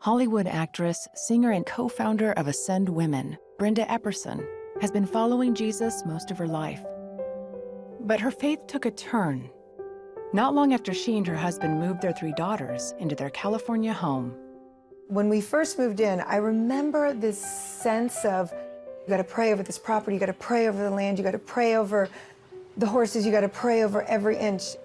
Hollywood actress, singer, and co-founder of Ascend Women, Brenda Epperson, has been following Jesus most of her life. But her faith took a turn not long after she and her husband moved their 3 daughters into their California home. When we first moved in, I remember this sense of, you gotta pray over this property, you gotta pray over the land, you gotta pray over the horses, you gotta pray over every inch.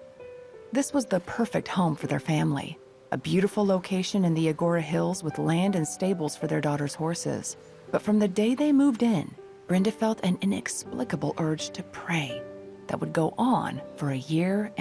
This was the perfect home for their family, a beautiful location in the Agora Hills with land and stables for their daughters' horses. But from the day they moved in, Brenda felt an inexplicable urge to pray that would go on for 1.5 years.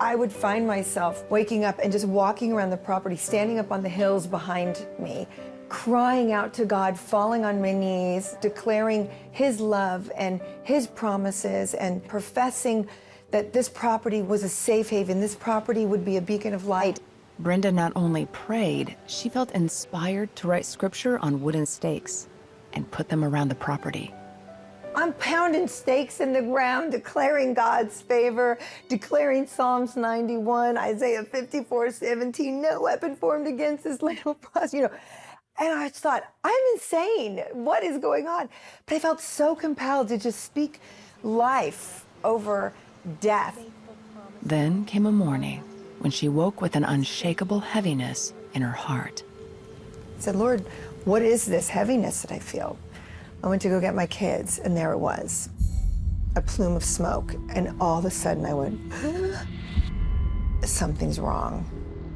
I would find myself waking up and just walking around the property, standing up on the hills behind me, crying out to God, falling on my knees, declaring His love and His promises, and professing that this property was a safe haven, this property would be a beacon of light. Brenda not only prayed, she felt inspired to write scripture on wooden stakes and put them around the property. I'm pounding stakes in the ground, declaring God's favor, declaring Psalms 91, Isaiah 54:17, no weapon formed against this land will prosper, And I just thought, I'm insane. What is going on? But I felt so compelled to just speak life over death. Then came a morning when she woke with an unshakable heaviness in her heart. I said, Lord, what is this heaviness that I feel? I went to go get my kids, and there it was, a plume of smoke. And all of a sudden I went, something's wrong.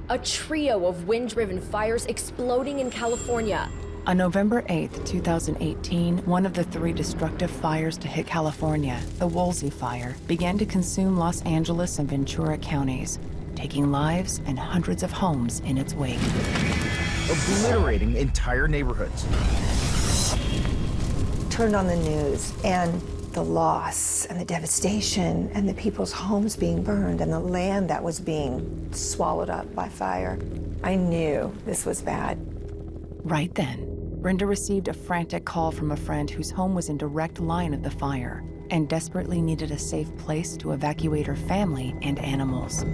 A trio of wind-driven fires exploding in California. On November 8, 2018, one of the 3 destructive fires to hit California, the Woolsey Fire, began to consume Los Angeles and Ventura counties, taking lives and hundreds of homes in its wake. Obliterating entire neighborhoods. Turned on the news, and the loss and the devastation and the people's homes being burned and the land that was being swallowed up by fire. I knew this was bad. Right then, Brenda received a frantic call from a friend whose home was in direct line of the fire and desperately needed a safe place to evacuate her family and animals.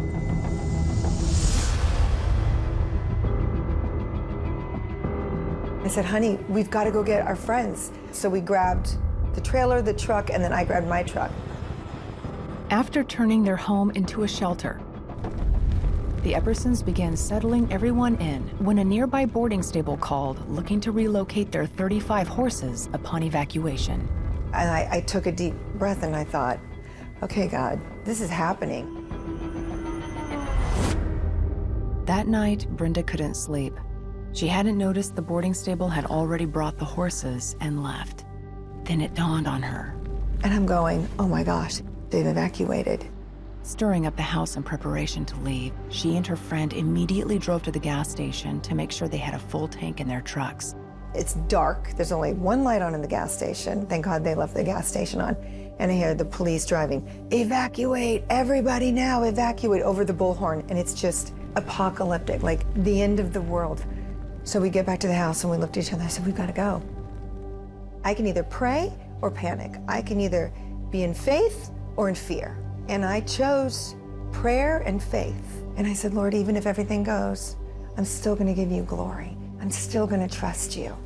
I said, honey, we've got to go get our friends. So we grabbed the trailer, the truck, and then I grabbed my truck. After turning their home into a shelter, the Eppersons began settling everyone in when a nearby boarding stable called, looking to relocate their 35 horses upon evacuation. And I took a deep breath and I thought, okay, God, this is happening. That night, Brenda couldn't sleep. She hadn't noticed the boarding stable had already brought the horses and left. Then it dawned on her. And I'm going, oh my gosh, they've evacuated. Stirring up the house in preparation to leave, she and her friend immediately drove to the gas station to make sure they had a full tank in their trucks. It's dark. There's only one light on in the gas station. Thank God they left the gas station on. And I hear the police driving, evacuate, everybody now, evacuate, over the bullhorn. And it's just apocalyptic, like the end of the world. So we get back to the house and we looked at each other and I said, we've got to go. I can either pray or panic. I can either be in faith or in fear. And I chose prayer and faith. And I said, Lord, even if everything goes, I'm still going to give you glory. I'm still going to trust you.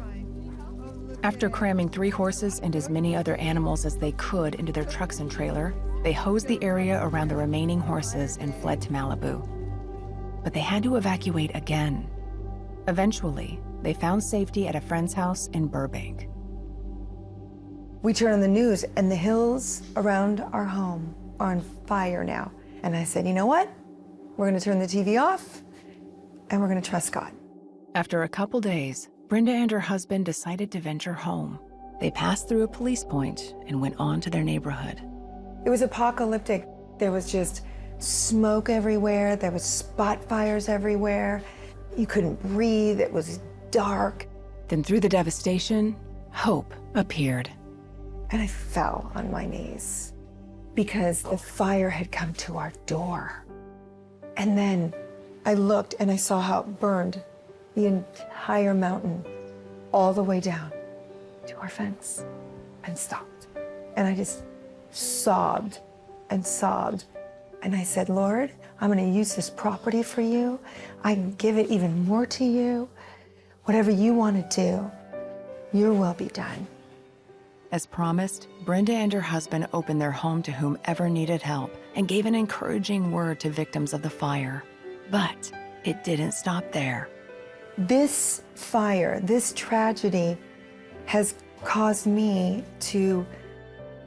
After cramming 3 horses and as many other animals as they could into their trucks and trailer, they hosed the area around the remaining horses and fled to Malibu. But they had to evacuate again. Eventually, they found safety at a friend's house in Burbank. We turn on the news and the hills around our home are on fire now. And I said, you know what? We're going to turn the TV off and we're going to trust God. After a couple days, Brenda and her husband decided to venture home. They passed through a police point and went on to their neighborhood. It was apocalyptic. There was just smoke everywhere. There was spot fires everywhere. You couldn't breathe. It was dark. Then through the devastation, hope appeared. And I fell on my knees because the fire had come to our door. And then I looked and I saw how it burned the entire mountain all the way down to our fence and stopped. And I just sobbed and sobbed. And I said, Lord, I'm going to use this property for you. I can give it even more to you. Whatever you want to do, your will be done. As promised, Brenda and her husband opened their home to whomever needed help and gave an encouraging word to victims of the fire. But it didn't stop there. This fire, this tragedy has caused me to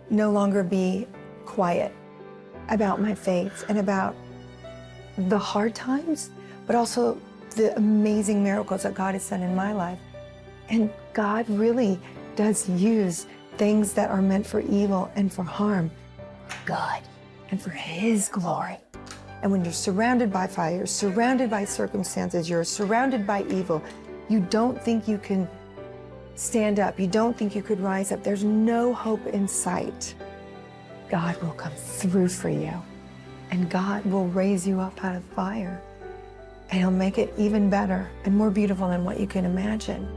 no longer be quiet about my faith and about the hard times, but also the amazing miracles that God has done in my life. And God really does use things that are meant for evil and for harm, good, and for His glory. And when you're surrounded by fire, surrounded by circumstances, you're surrounded by evil, you don't think you can stand up. You don't think you could rise up. There's no hope in sight. God will come through for you, and God will raise you up out of fire, and He'll make it even better and more beautiful than what you can imagine.